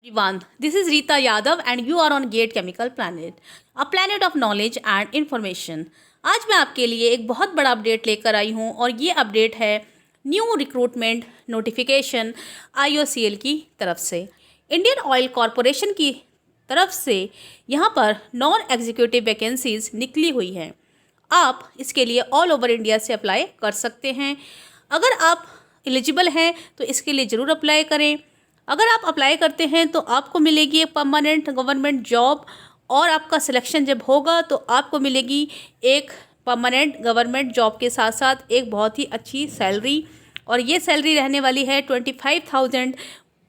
Everyone, this is Rita Yadav and you are on Gate Chemical Planet, a planet of knowledge and information. आज मैं आपके लिए एक बहुत बड़ा अपडेट लेकर आई हूँ और ये अपडेट है न्यू रिक्रूटमेंट नोटिफिकेशन IOCL की तरफ से। इंडियन ऑयल कॉरपोरेशन की तरफ से यहाँ पर नॉन एग्जीक्यूटिव वैकेंसीज निकली हुई हैं। आप इसके लिए ऑल ओवर इंडिया से अप्लाई कर सकते हैं। अगर आप एलिजिबल हैं तो इसके लिए ज़रूर अप्लाई करें। अगर आप अप्लाई करते हैं तो आपको मिलेगी एक परमानेंट गवर्नमेंट जॉब और आपका सिलेक्शन जब होगा तो आपको मिलेगी एक परमानेंट गवर्नमेंट जॉब के साथ साथ एक बहुत ही अच्छी सैलरी, और ये सैलरी रहने वाली है 25,000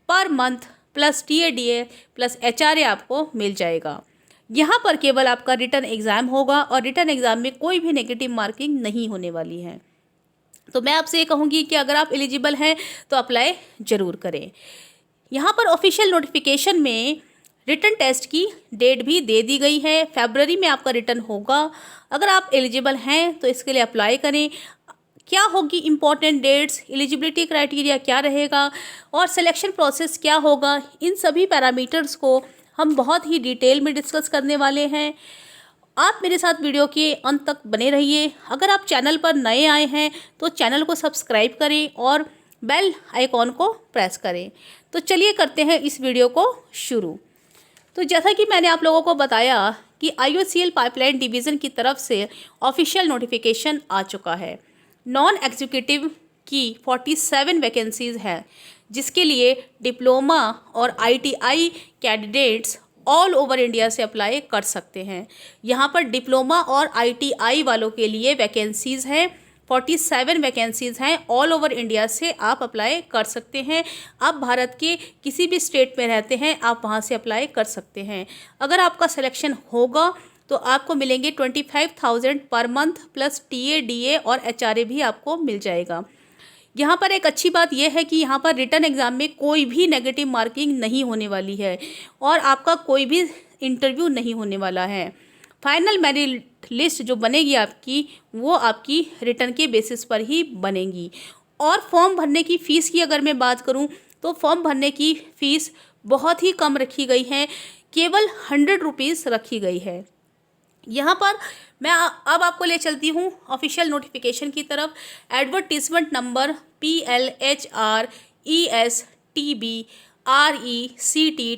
per month plus TADA plus HRA आपको मिल जाएगा। यहाँ पर केवल आपका रिटन एग्ज़ाम होगा और रिटन एग्ज़ाम में कोई भी नेगेटिव मार्किंग नहीं होने वाली है। तो मैं आपसे ये कहूँगी कि अगर आप एलिजिबल हैं तो अप्लाई ज़रूर करें। यहाँ पर ऑफिशियल नोटिफिकेशन में रिटन टेस्ट की डेट भी दे दी गई है। फरवरी में आपका रिटन होगा। अगर आप एलिजिबल हैं तो इसके लिए अप्लाई करें। क्या होगी इम्पॉर्टेंट डेट्स, एलिजिबिलिटी क्राइटेरिया क्या रहेगा और सिलेक्शन प्रोसेस क्या होगा, इन सभी पैरामीटर्स को हम बहुत ही डिटेल में डिस्कस करने वाले हैं। आप मेरे साथ वीडियो के अंत तक बने रहिए। अगर आप चैनल पर नए आए हैं तो चैनल को सब्सक्राइब करें और बेल आइकॉन को प्रेस करें। तो चलिए करते हैं इस वीडियो को शुरू। तो जैसा कि मैंने आप लोगों को बताया कि IOCL पाइपलाइन डिवीज़न की तरफ से ऑफिशियल नोटिफिकेशन आ चुका है। नॉन एग्जीक्यूटिव की 47 वैकेंसीज़ हैं, जिसके लिए डिप्लोमा और ITI candidates all over India से अप्लाई कर सकते हैं। यहाँ पर डिप्लोमा और ITI वालों के लिए वैकेंसीज़ हैं 47 वैकेंसीज़ हैं। ऑल ओवर इंडिया से आप अप्लाई कर सकते हैं। आप भारत के किसी भी स्टेट में रहते हैं आप वहाँ से अप्लाई कर सकते हैं। अगर आपका सिलेक्शन होगा तो आपको मिलेंगे 25,000 पर मंथ प्लस TADA और HRA भी आपको मिल जाएगा। यहाँ पर एक अच्छी बात यह है कि यहाँ पर रिटन एग्ज़ाम में कोई भी नेगेटिव मार्किंग नहीं होने वाली है और आपका कोई भी इंटरव्यू नहीं होने वाला है। फाइनल मेरिट लिस्ट जो बनेगी आपकी वो आपकी रिटर्न के बेसिस पर ही बनेगी। और फॉर्म भरने की फ़ीस की अगर मैं बात करूं तो फॉर्म भरने की फ़ीस बहुत ही कम रखी गई है, केवल 100 रुपीज़ रखी गई है। यहाँ पर मैं अब आपको ले चलती हूँ ऑफिशियल नोटिफिकेशन की तरफ। Advertisement number PLHRESTBRECT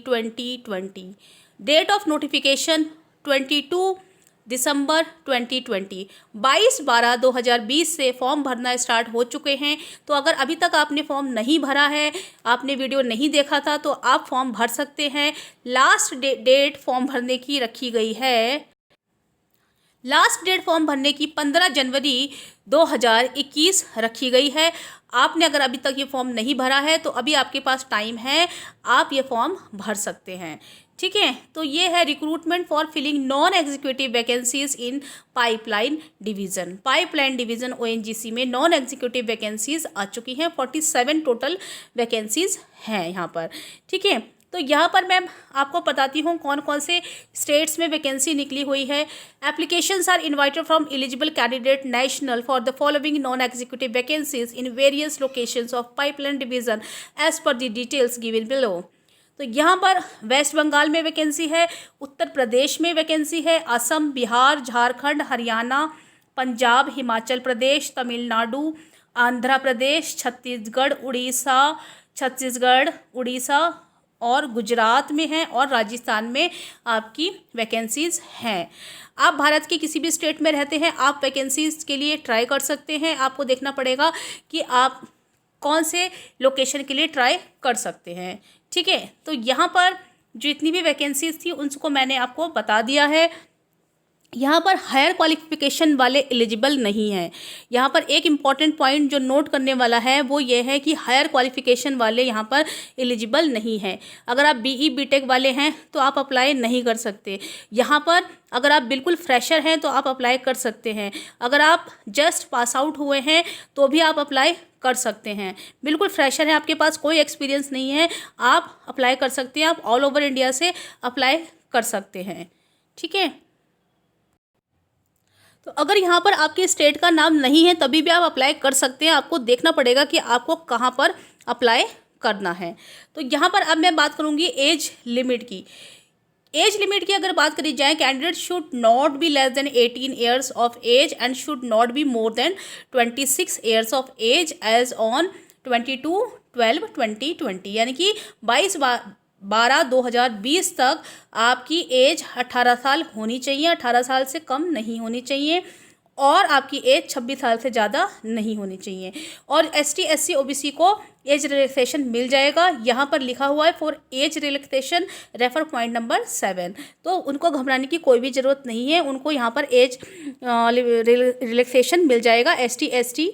2020। Date of notification 22 December 2020। 22/12/2020 से फॉर्म भरना स्टार्ट हो चुके हैं। तो अगर अभी तक आपने फॉर्म नहीं भरा है, आपने वीडियो नहीं देखा था, तो आप फॉर्म भर सकते हैं। लास्ट डेट फॉर्म भरने की रखी गई है। लास्ट डेट फॉर्म भरने की 15 जनवरी 2021 रखी गई है। आपने अगर अभी तक ये फॉर्म नहीं भरा है तो अभी आपके पास टाइम है, आप ये फॉर्म भर सकते हैं। ठीक है, तो ये है recruitment for filling non executive vacancies in pipeline division. Pipeline division ONGC में नॉन एग्जीक्यूटिव वैकेंसीज आ चुकी हैं। 47 टोटल वैकेंसीज हैं यहाँ पर। ठीक है, तो यहाँ पर मैं आपको बताती हूँ कौन कौन से स्टेट्स में वैकेंसी निकली हुई है। Applications are invited from eligible candidate national for the following non executive vacancies in various locations of pipeline division as per the details given below. तो यहाँ पर वेस्ट बंगाल में वैकेंसी है, उत्तर प्रदेश में वैकेंसी है, असम, बिहार, झारखंड, हरियाणा, पंजाब, हिमाचल प्रदेश, तमिलनाडु, आंध्र प्रदेश, छत्तीसगढ़, उड़ीसा और गुजरात में है, और राजस्थान में आपकी वैकेंसीज़ हैं। आप भारत के किसी भी स्टेट में रहते हैं, आप वैकेंसीज़ के लिए ट्राई कर सकते हैं। आपको देखना पड़ेगा कि आप कौन से लोकेशन के लिए ट्राई कर सकते हैं। ठीक है, तो यहाँ पर जितनी भी वैकेंसीज थी उनको मैंने आपको बता दिया है। यहाँ पर हायर क्वालिफिकेशन वाले एलिजिबल नहीं हैं। यहाँ पर एक इम्पॉर्टेंट पॉइंट जो नोट करने वाला है वो ये है कि हायर क्वालिफिकेशन वाले यहाँ पर एलिजिबल नहीं हैं। अगर आप BE BTech वाले हैं तो आप अप्लाई नहीं कर सकते। यहाँ पर अगर आप बिल्कुल फ्रेशर हैं तो आप अप्लाई कर सकते हैं। अगर आप जस्ट पास आउट हुए हैं तो भी आप अप्लाई कर सकते हैं। बिल्कुल फ्रेशर हैं, आपके पास कोई एक्सपीरियंस नहीं है, आप अप्लाई कर सकते हैं। आप ऑल ओवर इंडिया से अप्लाई कर सकते हैं। ठीक है, तो अगर यहाँ पर आपके स्टेट का नाम नहीं है तभी भी आप अप्लाई कर सकते हैं। आपको देखना पड़ेगा कि आपको कहाँ पर अप्लाई करना है। तो यहाँ पर अब मैं बात करूँगी एज लिमिट की। एज लिमिट की अगर बात करी जाए, candidate should not be less than 18 years of age and should not be more than 26 years of age age on 22/12/2020, यानी कि 22/12/2020 तक आपकी एज 18 साल होनी चाहिए, 18 साल से कम नहीं होनी चाहिए, और आपकी एज 26 साल से ज़्यादा नहीं होनी चाहिए। और ST SC OBC को एज रिलैक्सेशन मिल जाएगा। यहाँ पर लिखा हुआ है for age relaxation refer point number 7। तो उनको घबराने की कोई भी ज़रूरत नहीं है, उनको यहाँ पर एज रिलैक्सेशन मिल जाएगा। ST ST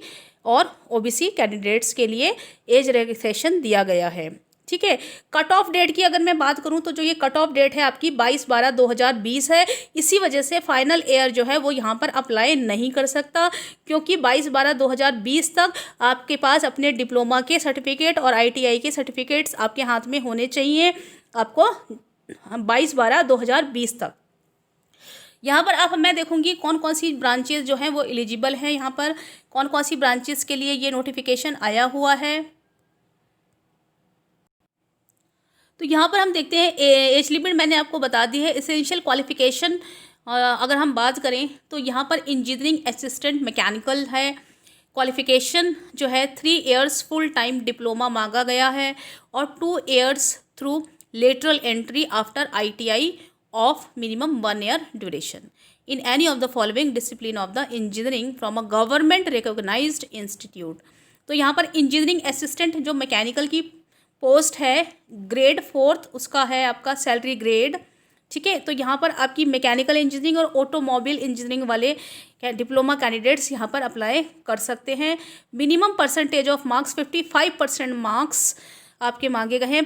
और OBC कैंडिडेट्स के लिए एज रिलैक्सेशन दिया गया है। ठीक है। कट ऑफ डेट की अगर मैं बात करूं तो जो ये कट ऑफ डेट है आपकी 22/12/2020 है। इसी वजह से फाइनल ईयर जो है वो यहाँ पर अप्लाई नहीं कर सकता, क्योंकि 22/12/2020 तक आपके पास अपने डिप्लोमा के सर्टिफिकेट और ITI के सर्टिफिकेट्स आपके हाथ में होने चाहिए, आपको 22/12/2020 तक। यहाँ पर अब मैं देखूंगी कौन कौन सी ब्रांचेस जो हैं वो एलिजिबल हैं, यहाँ पर कौन कौन सी ब्रांचेस के लिए ये नोटिफिकेशन आया हुआ है। तो यहाँ पर हम देखते हैं एज लिमिट मैंने आपको बता दी है। एसेंशियल क्वालिफिकेशन अगर हम बात करें तो यहाँ पर इंजीनियरिंग असिस्टेंट मैकेनिकल है, क्वालिफिकेशन जो है 3 इयर्स फुल टाइम डिप्लोमा मांगा गया है और 2 years through lateral entry after ITI of minimum 1 year duration in any of the following discipline of the engineering from a government recognised institute. तो यहाँ पर इंजीनियरिंग असिस्टेंट जो मैकेनिकल की post है, ग्रेड 4 उसका है आपका सैलरी ग्रेड। ठीक है। तो यहाँ पर आपकी मैकेनिकल इंजीनियरिंग और ऑटोमोबाइल इंजीनियरिंग वाले डिप्लोमा कैंडिडेट्स यहाँ पर अप्लाई कर सकते हैं। Minimum percentage of marks 55% marks आपके मांगे गए हैं।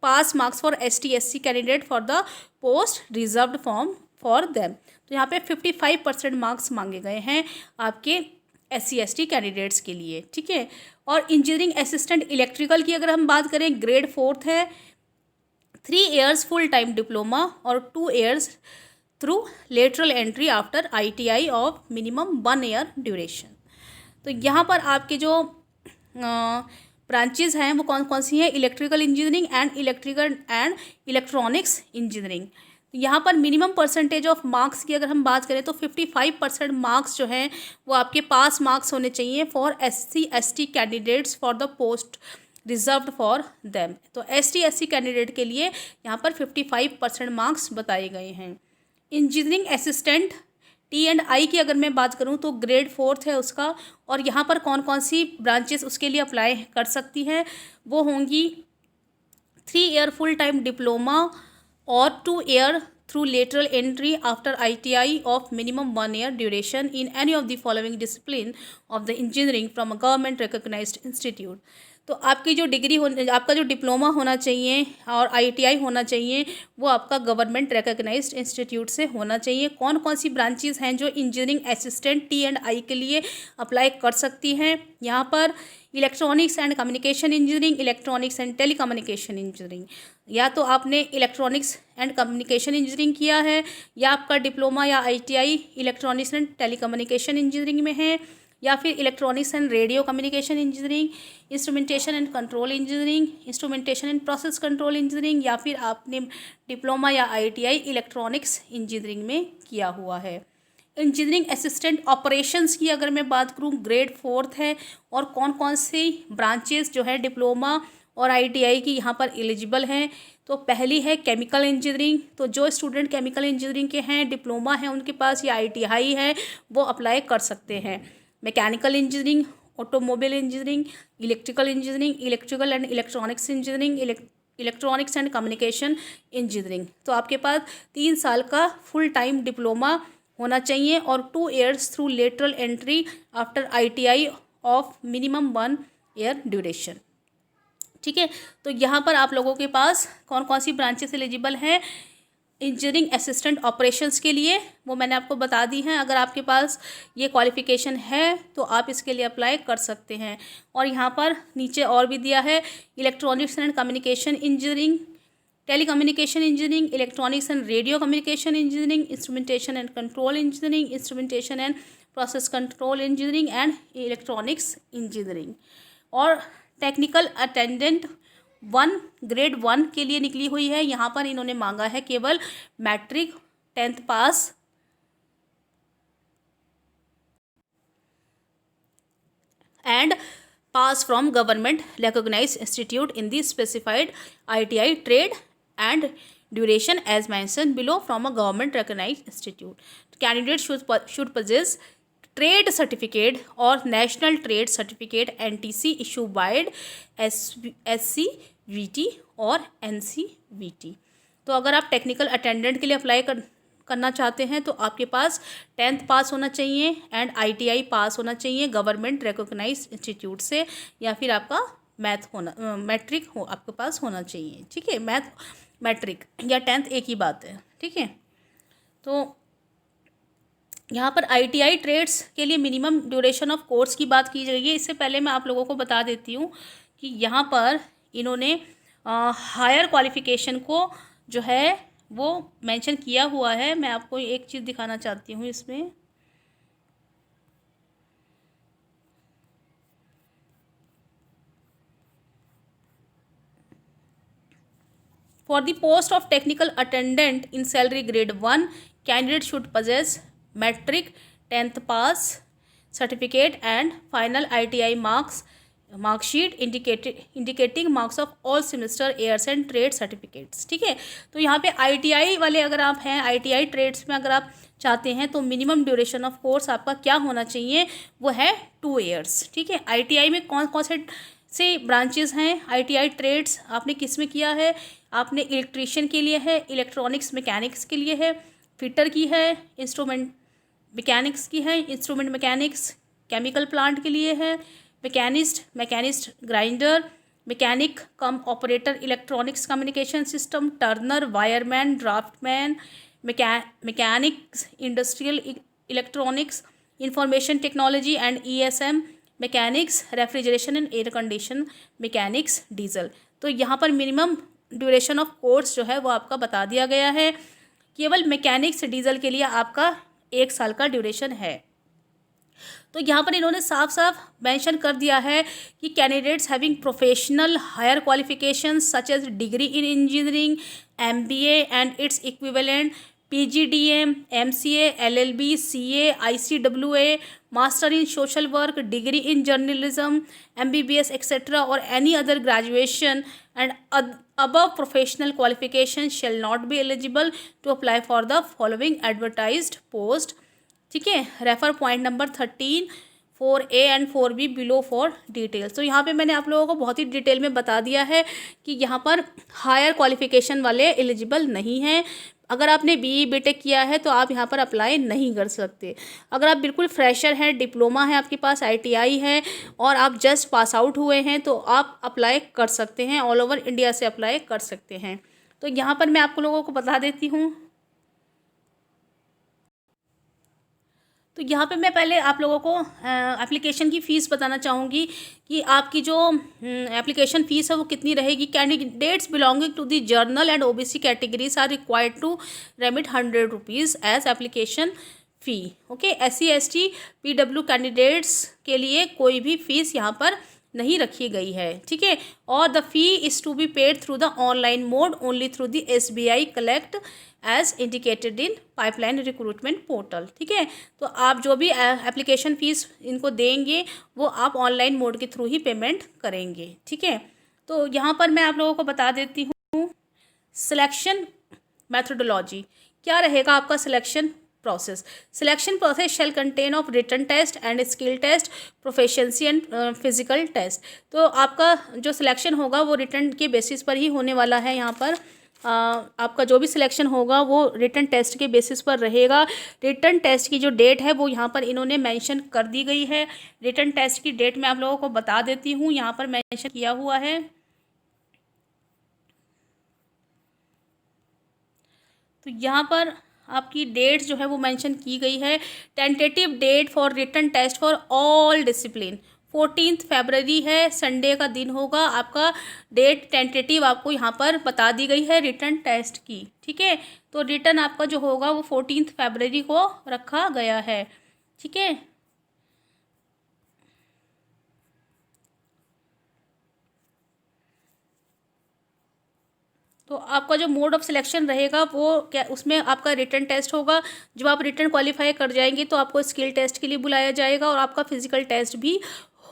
Pass marks for ST SC candidate for the post reserved form for them. तो यहाँ पे 55% मार्क्स मांगे गए हैं आपके SC ST कैंडिडेट्स के लिए। ठीक है। और इंजीनियरिंग असिस्टेंट इलेक्ट्रिकल की अगर हम बात करें, ग्रेड 4 है, 3 इयर्स फुल टाइम डिप्लोमा और 2 years through lateral entry after ITI of minimum 1 year duration. तो यहाँ पर आपके जो ब्रांचेज हैं वो कौन कौन सी हैं, electrical engineering and electronics engineering. यहाँ पर मिनिमम परसेंटेज ऑफ मार्क्स की अगर हम बात करें तो 55% मार्क्स जो हैं वो आपके पास मार्क्स होने चाहिए for SC ST candidates for the post reserved for them. तो ST SC कैंडिडेट के लिए यहाँ पर 55% मार्क्स बताए गए हैं। इंजीनियरिंग असिस्टेंट T&I की अगर मैं बात करूँ तो ग्रेड 4 है उसका, और यहाँ पर कौन कौन सी ब्रांचेस उसके लिए अप्लाई कर सकती हैं, वो होंगी 3 ईयर फुल टाइम डिप्लोमा और 2 year through lateral entry after ITI of minimum 1 year duration in any of the following discipline of the engineering from a government recognized institute। तो आपकी जो डिग्री आपका जो डिप्लोमा होना चाहिए और ITI होना चाहिए वो आपका गवर्नमेंट रिकॉग्नाइज्ड इंस्टीट्यूट से होना चाहिए। कौन कौन सी ब्रांचेस हैं जो इंजीनियरिंग असिस्टेंट T&I के लिए अप्लाई कर सकती हैं, यहाँ पर electronics and communication engineering, electronics and telecommunication engineering. या तो आपने इलेक्ट्रॉनिक्स एंड कम्युनिकेशन इंजीनियरिंग किया है, या आपका डिप्लोमा या ITI electronics and telecommunication engineering में है, या फिर electronics and radio communication engineering, instrumentation and control engineering, instrumentation and process control engineering, या फिर आपने डिप्लोमा या ITI इलेक्ट्रॉनिक्स इंजीनियरिंग में किया हुआ है। इंजीनियरिंग असिस्टेंट ऑपरेशंस की अगर मैं बात करूं, ग्रेड 4 है, और कौन कौन सी ब्रांचेस जो है डिप्लोमा और ITI की यहाँ पर एलिजिबल हैं। तो पहली है केमिकल इंजीनियरिंग। तो जो स्टूडेंट केमिकल इंजीनियरिंग के हैं, डिप्लोमा है उनके पास, या ITI है, वो अप्लाई कर सकते हैं। Mechanical engineering, automobile engineering, electrical engineering, electrical and electronics engineering, electronics and communication engineering. तो आपके पास 3 साल का फुल टाइम डिप्लोमा होना चाहिए और 2 years through lateral entry after ITI of minimum 1 year duration. ठीक है। तो यहाँ पर आप लोगों के पास कौन कौन सी ब्रांचेस एलिजिबल हैं इंजीनियरिंग असिस्टेंट ऑपरेशंस के लिए, वो मैंने आपको बता दी हैं। अगर आपके पास ये क्वालिफिकेशन है तो आप इसके लिए अप्लाई कर सकते हैं। और यहाँ पर नीचे और भी दिया है, electronics and communication engineering, telecommunication engineering, electronics and radio communication engineering, instrumentation and control engineering, instrumentation and process control engineering and electronics engineering, और टेक्निकल अटेंडेंट ग्रेड 1 के लिए निकली हुई है। यहाँ पर इन्होंने मांगा है केवल matric 10th pass and pass from government recognized institute in the specified ITI trade and duration as mentioned below from a government recognized institute. Candidate should possess trade certificate or national trade certificate NTC issued by SCVT और NCVT। तो अगर आप technical attendant के लिए apply करना चाहते हैं तो आपके पास 10th पास होना चाहिए एंड ITI पास होना चाहिए गवर्नमेंट रिकॉग्नाइज्ड इंस्टीट्यूट से, या फिर आपका मैट्रिक आपके पास होना चाहिए। ठीक है, मैट्रिक या 10th एक ही बात है। ठीक है, तो यहाँ पर ITI ट्रेड्स के लिए मिनिमम ड्यूरेशन ऑफ कोर्स की बात की गई है। इससे पहले मैं आप लोगों को बता देती हूँ कि यहाँ पर इन्होंने हायर क्वालिफिकेशन को जो है वो मेंशन किया हुआ है। मैं आपको एक चीज़ दिखाना चाहती हूँ इसमें। For the post of technical attendant in salary grade 1 candidate should possess matric 10th pass certificate and final ITI marksheet indicating marks of all semester years and trade certificates. ठीक है, तो यहाँ पे ITI वाले अगर आप हैं, ITI ट्रेड्स में अगर आप चाहते हैं तो मिनिमम ड्यूरेशन ऑफ कोर्स आपका क्या होना चाहिए, वो है 2 years। ठीक है, ITI में कौन कौन से ब्रांचेस हैं ITI ट्रेड्स, आपने किस में किया है? आपने इलेक्ट्रीशियन के लिए है, इलेक्ट्रॉनिक्स मैकेनिक्स के लिए है, फिटर की है, इंस्ट्रूमेंट मैकेनिक्स की है, इंस्ट्रूमेंट मैकेनिक्स केमिकल प्लांट के लिए है, machinist grinder, mechanic cum operator electronics communication system, turner, wireman, draftman, mechanics industrial electronics, information technology and ESM mechanics, refrigeration and air condition mechanics, diesel. तो यहाँ पर minimum duration of course जो है वो आपका बता दिया गया है। केवल मैकेनिक्स डीजल के लिए आपका 1 साल का ड्यूरेशन है। तो यहाँ पर इन्होंने साफ साफ मेंशन कर दिया है कि candidates having professional higher qualifications such as degree in engineering, MBA and its equivalent, PGDM, MCA, LLB, CA, ICWA, master in social work, degree in journalism, MBBS etcetera और any other graduation and above professional qualification shall not be eligible to apply for the following advertised post। ठीक है, refer point number 13 4A and 4B below for details. तो यहाँ पे मैंने आप लोगों को बहुत ही डिटेल में बता दिया है कि यहाँ पर हायर क्वालिफिकेशन वाले एलिजिबल नहीं हैं। अगर आपने BE BTech किया है तो आप यहाँ पर अप्लाई नहीं कर सकते। अगर आप बिल्कुल फ्रेशर हैं, डिप्लोमा है आपके पास, ITI है और आप जस्ट पास आउट हुए हैं तो आप अप्लाई कर सकते हैं, ऑल ओवर इंडिया से अप्लाई कर सकते हैं। तो यहाँ पर मैं आपको लोगों को बता देती हूँ। तो यहाँ पे मैं पहले आप लोगों को एप्लीकेशन की फ़ीस बताना चाहूँगी कि आपकी जो एप्लीकेशन फ़ीस है वो कितनी रहेगी। Candidates belonging to the general and OBC categories are required to remit 100 rupees as application fee. Okay, SC ST PW candidates के लिए कोई भी फ़ीस यहाँ पर नहीं रखी गई है। ठीक है, और the fee is to be paid through the online mode only through the SBI collect as indicated in pipeline recruitment portal. ठीक है, तो आप जो भी एप्लीकेशन फ़ीस इनको देंगे वो आप ऑनलाइन मोड के थ्रू ही पेमेंट करेंगे। ठीक है, तो यहाँ पर मैं आप लोगों को बता देती हूँ सिलेक्शन मैथडोलॉजी क्या रहेगा आपका selection process. Selection process shall contain of written test and skill test, proficiency and physical test. तो आपका जो सिलेक्शन होगा वो रिटन के बेसिस पर ही होने वाला है। यहाँ पर आपका जो भी सिलेक्शन होगा वो रिटन टेस्ट के बेसिस पर रहेगा। रिटन टेस्ट की जो डेट है वो यहाँ पर इन्होंने मेंशन कर दी गई है। रिटन टेस्ट की डेट मैं आप लोगों को बता देती हूँ, यहाँ पर मेंशन किया हुआ है। तो यहाँ पर आपकी डेट जो है वो मेंशन की गई है। Tentative date for written test for all discipline 14 फरवरी है, संडे का दिन होगा। आपका डेट टेंटेटिव आपको यहाँ पर बता दी गई है रिटन टेस्ट की। ठीक है, तो रिटन आपका जो होगा वो 14 फरवरी को रखा गया है। ठीक है, तो आपका जो मोड ऑफ सिलेक्शन रहेगा वो क्या, उसमें आपका रिटन टेस्ट होगा। जब आप रिटन क्वालिफाई कर जाएंगे तो आपको स्किल टेस्ट के लिए बुलाया जाएगा और आपका फिजिकल टेस्ट भी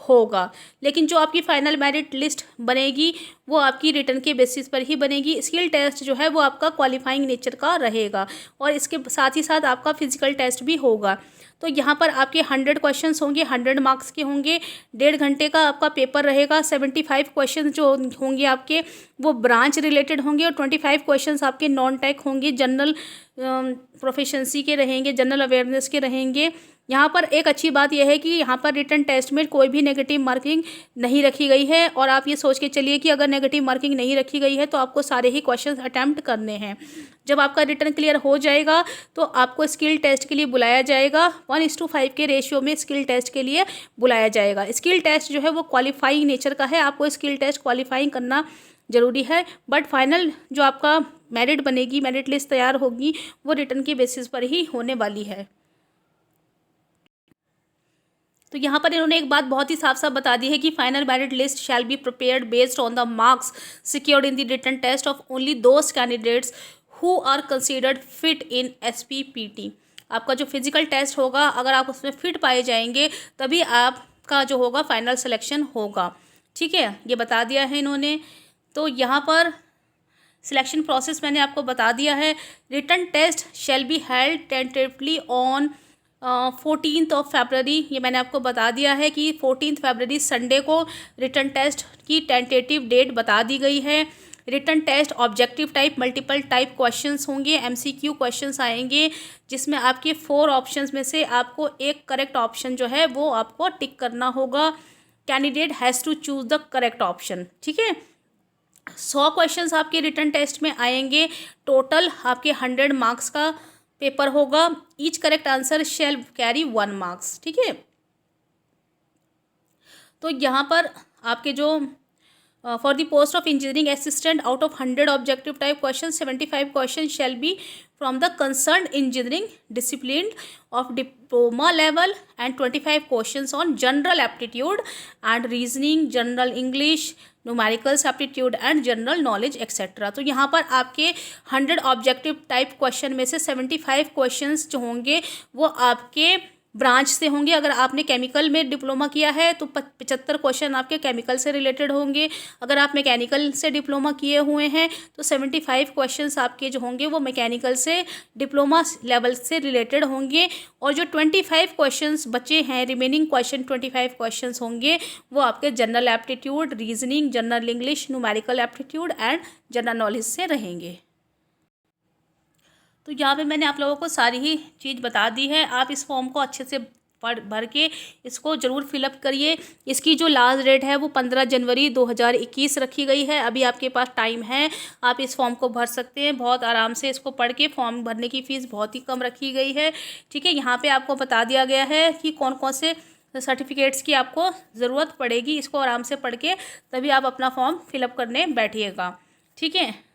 होगा। लेकिन जो आपकी फाइनल मेरिट लिस्ट बनेगी वो आपकी रिटन के बेसिस पर ही बनेगी। स्किल टेस्ट जो है वो आपका क्वालिफाइंग नेचर का रहेगा और इसके साथ ही साथ आपका फिजिकल टेस्ट भी होगा। तो यहाँ पर आपके 100 क्वेश्चंस होंगे, 100 मार्क्स के होंगे। 1.5 घंटे का आपका पेपर रहेगा। 75 क्वेश्चन जो होंगे आपके वो ब्रांच रिलेटेड होंगे और 25 क्वेश्चंस आपके नॉन टेक होंगे, जनरल प्रोफिशिएंसी के रहेंगे, जनरल अवेयरनेस के रहेंगे। यहाँ पर एक अच्छी बात यह है कि यहाँ पर रिटन टेस्ट में कोई भी नेगेटिव मार्किंग नहीं रखी गई है और आप ये सोच के चलिए कि अगर नेगेटिव मार्किंग नहीं रखी गई है तो आपको सारे ही क्वेश्चंस अटैम्प्ट करने हैं। जब आपका रिटन क्लियर हो जाएगा तो आपको स्किल टेस्ट के लिए बुलाया जाएगा। 1:5 के रेशियो में स्किल टेस्ट के लिए बुलाया जाएगा। स्किल टेस्ट जो है वो क्वालिफाइंग नेचर का है, आपको स्किल टेस्ट क्वालिफाइंग करना ज़रूरी है। बट फाइनल जो आपका मेरिट बनेगी, मेरिट लिस्ट तैयार होगी, वो रिटन के बेसिस पर ही होने वाली है। तो यहाँ पर इन्होंने एक बात बहुत ही साफ साफ बता दी है कि final merit list shall be prepared based on the marks secured in the written test of only those candidates who are considered fit in SPPT। आपका जो फिजिकल टेस्ट होगा, अगर आप उसमें फिट पाए जाएंगे तभी आपका जो होगा फाइनल सिलेक्शन होगा। ठीक है, ये बता दिया है इन्होंने। तो यहाँ पर सिलेक्शन प्रोसेस मैंने आपको बता दिया है। Written test shall be held tentatively on 14 February. ये मैंने आपको बता दिया है कि 14 फरवरी संडे को रिटन टेस्ट की टेंटेटिव डेट बता दी गई है। Written test objective type, multiple type questions होंगे, MCQ क्वेश्चंस आएंगे जिसमें आपके 4 ऑप्शंस में से आपको एक करेक्ट ऑप्शन जो है वो आपको टिक करना होगा। Candidate has to choose the correct option. ठीक है, 100 क्वेश्चंस आपके रिटन टेस्ट में आएंगे। टोटल आपके 100 मार्क्स का पेपर होगा। ईच करेक्ट आंसर शैल कैरी 1 मार्क्स। ठीक है, तो यहाँ पर आपके जो for the post of engineering assistant out of 100 objective type question 75 question shall be from the concern engineering discipline of diploma level and 25 questions on general aptitude and reasoning, general English, numericals aptitude and general knowledge etcetera. तो यहाँ पर आपके 100 objective type question में से 75 questions जो होंगे वो आपके ब्रांच से होंगे। अगर आपने केमिकल में डिप्लोमा किया है तो 75 क्वेश्चन आपके केमिकल से रिलेटेड होंगे। अगर आप मैकेनिकल से डिप्लोमा किए हुए हैं तो 75 क्वेश्चंस आपके जो होंगे वो मैकेनिकल से डिप्लोमा लेवल से रिलेटेड होंगे। और जो 25 क्वेश्चंस बचे हैं, रिमेनिंग क्वेश्चन 25 क्वेश्चंस होंगे वो आपके general aptitude, reasoning, general English, numerical aptitude and general knowledge से रहेंगे। तो यहाँ पे मैंने आप लोगों को सारी ही चीज़ बता दी है। आप इस फॉर्म को अच्छे से भर के इसको ज़रूर फिलअप करिए। इसकी जो लास्ट डेट है वो 15 जनवरी 2021 रखी गई है। अभी आपके पास टाइम है, आप इस फॉर्म को भर सकते हैं बहुत आराम से। इसको पढ़ के, फॉर्म भरने की फ़ीस बहुत ही कम रखी गई है। ठीक है, यहाँ पे आपको बता दिया गया है कि कौन कौन से सर्टिफिकेट्स की आपको ज़रूरत पड़ेगी। इसको आराम से पढ़ के तभी आप अपना फॉर्म फिलअप करने बैठिएगा। ठीक है,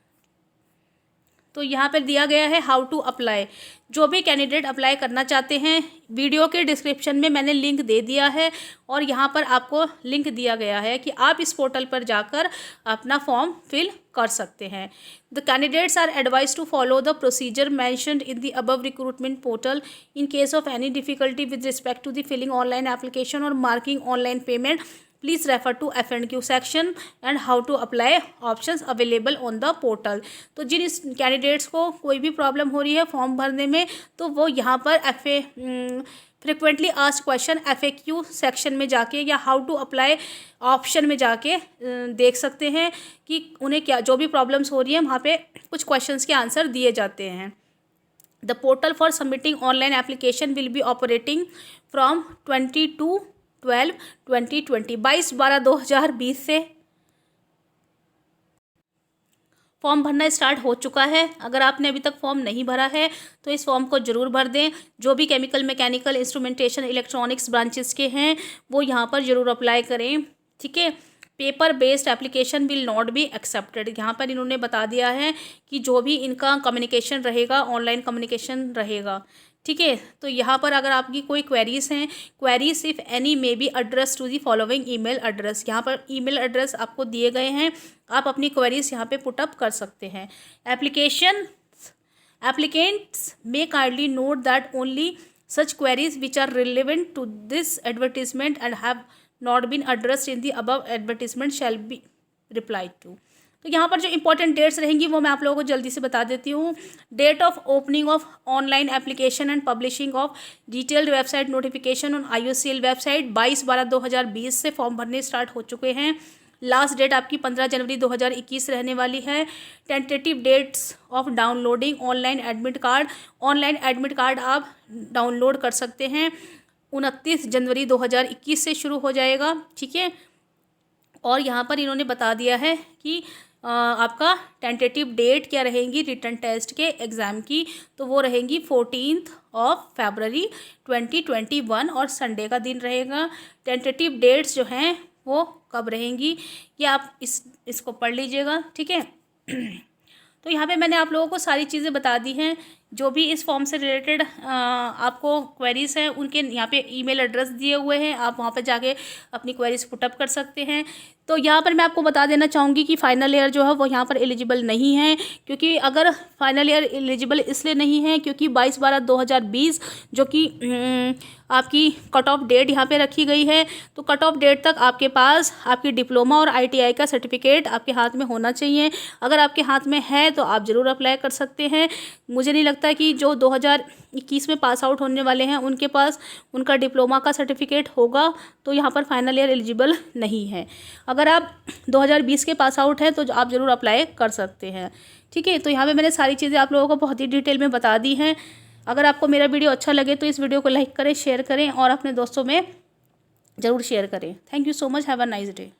तो यहाँ पर दिया गया है हाउ टू अप्लाई। जो भी कैंडिडेट अप्लाई करना चाहते हैं, वीडियो के डिस्क्रिप्शन में मैंने लिंक दे दिया है और यहाँ पर आपको लिंक दिया गया है कि आप इस पोर्टल पर जाकर अपना फॉर्म फिल कर सकते हैं। The candidates are advise to follow the procedure mentioned in the above recruitment portal in case of any difficulty with respect to the filling online application और marking online payment, please refer to FAQ section and how to apply options available on the portal. तो जिन candidates को कोई भी problem हो रही है form भरने में तो वो यहाँ पर frequently asked question FAQ section में जाके या हाउ टू अप्लाई ऑप्शन में जाके देख सकते हैं कि उन्हें क्या जो भी प्रॉब्लम्स हो रही है वहाँ पे कुछ क्वेश्चंस के आंसर दिए जाते हैं। The portal for submitting online application will be operating from 22/12/2020 22/12/2020 से फॉर्म भरना स्टार्ट हो चुका है। अगर आपने अभी तक फॉर्म नहीं भरा है तो इस फॉर्म को ज़रूर भर दें। जो भी chemical, mechanical, instrumentation, electronics branches के हैं वो यहाँ पर ज़रूर अप्लाई करें। ठीक है, paper based application will not be accepted. यहाँ पर इन्होंने बता दिया है कि जो भी इनका कम्युनिकेशन रहेगा ऑनलाइन कम्युनिकेशन रहेगा। ठीक है। तो यहाँ पर अगर आपकी कोई क्वेरीज हैं, queries if any may be address to the following email address, यहाँ पर ईमेल एड्रेस आपको दिए गए हैं, आप अपनी क्वेरीज यहाँ पे पुटअप कर सकते हैं। Applicants may kindly note that only such queries which are relevant to this advertisement and have not been addressed in the above advertisement shall be replied to। तो यहाँ पर जो इंपॉर्टेंट डेट्स रहेंगी वो मैं आप लोगों को जल्दी से बता देती हूँ। Date of opening of online application and publishing of detailed website notification on IOCL website 22/12/2020 से फॉर्म भरने स्टार्ट हो चुके हैं। लास्ट डेट आपकी 15 जनवरी 2021 रहने वाली है। Tentative dates of downloading online admit card, online admit card आप डाउनलोड कर सकते हैं 29 जनवरी 2021 से शुरू हो जाएगा। ठीक है। और यहाँ पर इन्होंने बता दिया है कि आपका टेंटेटिव डेट क्या रहेंगी रिटन टेस्ट के एग्ज़ाम की, तो वो रहेंगी 14 फरवरी 2021 और संडे का दिन रहेगा। टेंटेटिव डेट्स जो हैं वो कब रहेंगी ये आप इसको पढ़ लीजिएगा। ठीक है। तो यहाँ पे मैंने आप लोगों को सारी चीज़ें बता दी हैं। जो भी इस फॉर्म से रिलेटेड आपको क्वेरीज हैं उनके यहाँ पे ईमेल एड्रेस दिए हुए हैं, आप वहाँ पे जाके अपनी क्वेरीज पुटअप कर सकते हैं। तो यहाँ पर मैं आपको बता देना चाहूँगी कि फ़ाइनल ईयर जो है वो यहाँ पर एलिजिबल नहीं है, क्योंकि अगर फाइनल ईयर एलिजिबल इसलिए नहीं है क्योंकि 22/12/2020 जो कि आपकी कट ऑफ डेट यहाँ पे रखी गई है। तो कट ऑफ डेट तक आपके पास आपकी डिप्लोमा और ITI का सर्टिफिकेट आपके हाथ में होना चाहिए। अगर आपके हाथ में है तो आप ज़रूर अप्लाई कर सकते हैं। मुझे नहीं लगता कि जो 2021 में पास आउट होने वाले हैं उनके पास उनका डिप्लोमा का सर्टिफिकेट होगा, तो यहाँ पर फाइनल ईयर एलिजिबल नहीं है। अगर आप 2020 के पास आउट हैं तो आप ज़रूर अप्लाई कर सकते हैं। ठीक है। तो यहाँ पे मैंने सारी चीज़ें आप लोगों को बहुत ही डिटेल में बता दी हैं। अगर आपको मेरा वीडियो अच्छा लगे तो इस वीडियो को लाइक करें, शेयर करें और अपने दोस्तों में ज़रूर शेयर करें। Thank you so much. Have a nice day.